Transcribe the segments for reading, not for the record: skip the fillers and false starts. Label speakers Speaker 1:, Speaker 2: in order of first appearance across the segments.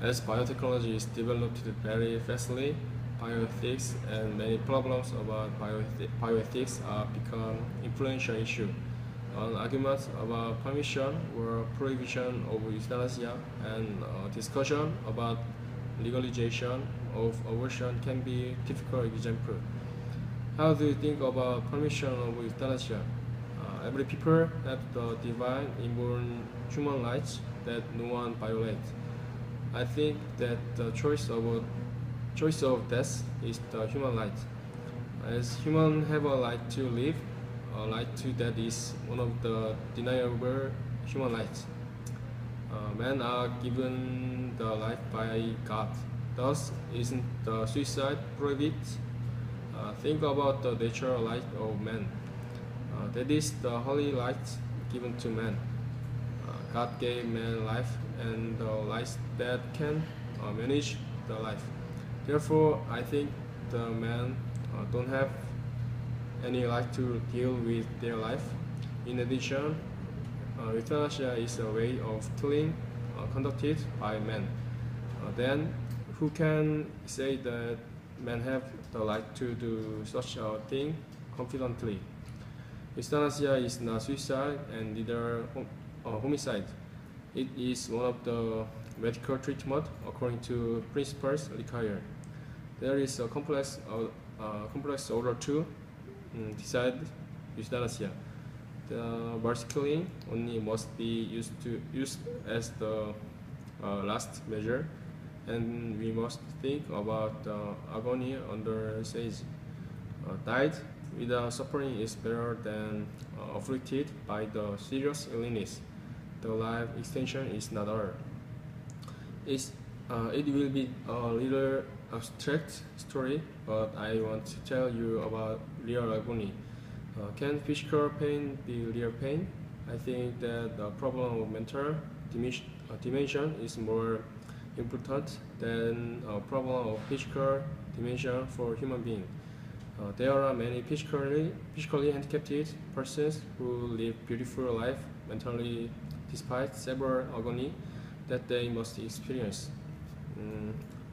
Speaker 1: As biotechnology is developed very fastly, bioethics and many problems about bioethics are become influential issue. Arguments about permission or prohibition of euthanasia and discussion about legalization of abortion can be typical example. How do you think about permission of euthanasia? Every people have the divine inborn human rights that no one violates. I think that the choice of death is the human right. As humans have a right to live, a right to death is one of the deniable human rights. Men are given the life by God. Thus, isn't the suicide prohibited? Think about the natural right of man. That is the holy right given to man. God gave man life and the life that can manage the life. Therefore, I think the men don't have any right to deal with their life. In addition, euthanasia is a way of killing conducted by men. Then, who can say that men have the right to do such a thing confidently? Euthanasia is not suicide and neither homicide. It is one of the medical treatment according to principles required. There is a complex order to decide euthanasia. The mercy killing only must be used as the last measure, and we must think about the agony under siege. Died without suffering is better than afflicted by the serious illness. The life extension is not all. It will be a little abstract story, but I want to tell you about real agony. Can physical pain be real pain? I think that the problem of mental dimension is more important than a problem of physical dimension for human being. There are many physically handicapped persons who live beautiful life mentally despite several agony that they must experience.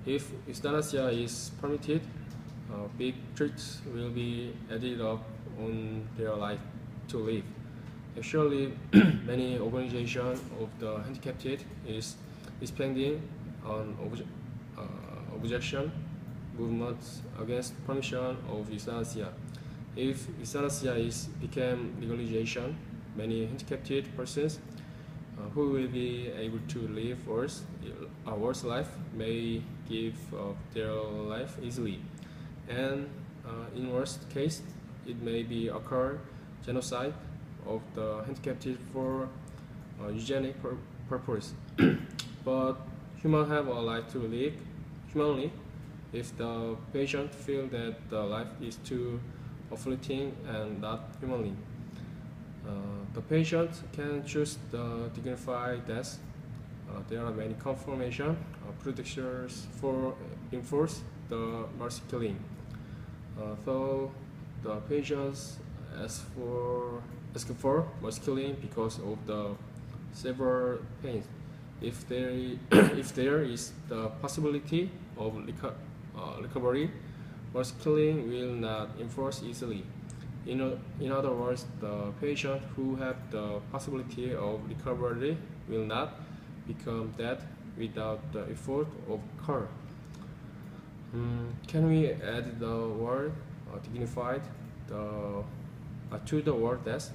Speaker 1: If euthanasia is permitted, big threats will be added up on their life to live. Actually, many organizations of the handicapped is expanding on objection movements against permission of euthanasia. If euthanasia became legalization, many handicapped persons who will be able to live a worse life may give up their life easily, and in worst case, it may be occur genocide of the handicapped for eugenic purpose. But humans have a right to live humanly if the patient feel that the life is too afflicting and not humanly. The patient can choose the dignified death. There are many confirmation protections for enforce the mercy killing. So the patients ask for mercy killing because of the severe pain. If there is the possibility of recovery, mercy killing will not enforce easily. In other words, the patient who have the possibility of recovery will not become dead without the effort of care. Can we add the word dignified to the word death?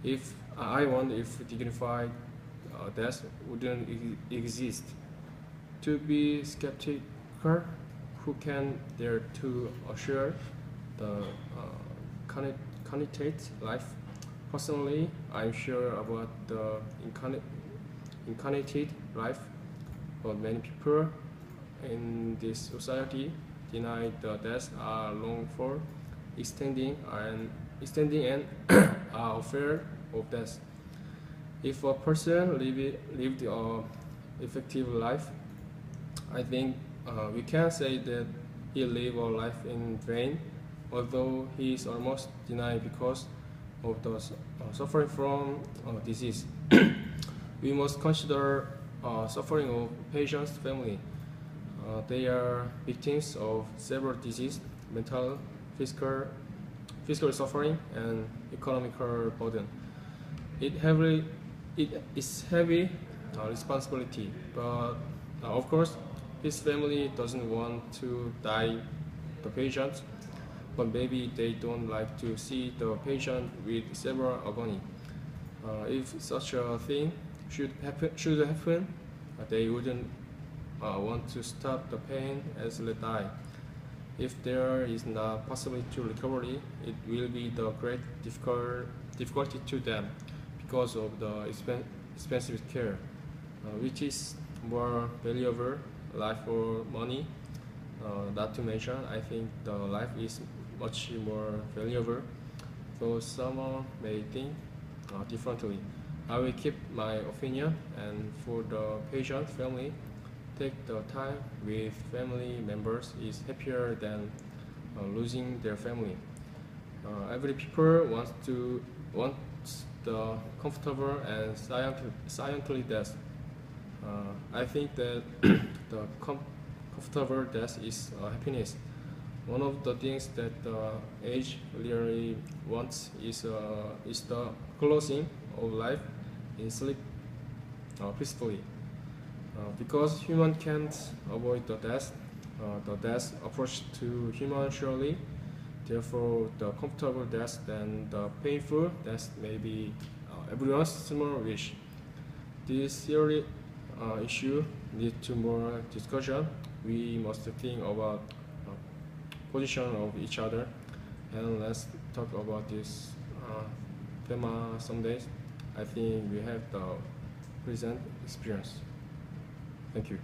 Speaker 1: If I wonder if dignified death wouldn't exist. To be skeptical, who can dare to assure the incarnate life? Personally, I'm sure about the incarnated life, but many people in this society deny the death are long for extending and are afraid of death. If a person lived an effective life, I think we can say that he lived a life in vain, although he is almost denied because of the suffering from disease. We must consider suffering of patients' family. They are victims of several diseases, mental, physical, physical suffering, and economical burden. It is heavy responsibility, but of course, his family doesn't want to die the patient, but maybe they don't like to see the patient with several agony. If such a thing should happen, they wouldn't want to stop the pain as they die. If there is not possibility to recovery, it will be the great difficulty to them because of the expensive care, which is more valuable, life or money. Not to mention, I think the life is much more valuable. Though some may think differently. I will keep my opinion, and for the patient family, take the time with family members is happier than losing their family. Every people wants the comfortable and silently death. I think that the comfortable death is happiness. One of the things that the age really wants is the closing of life in sleep peacefully. Because human can't avoid the death approach to human surely. Therefore, the comfortable death and the painful death may be everyone's small wish. This theory issue needs to more discussion. We must think about position of each other, and let's talk about this thema some days. I think we have the present experience. Thank you.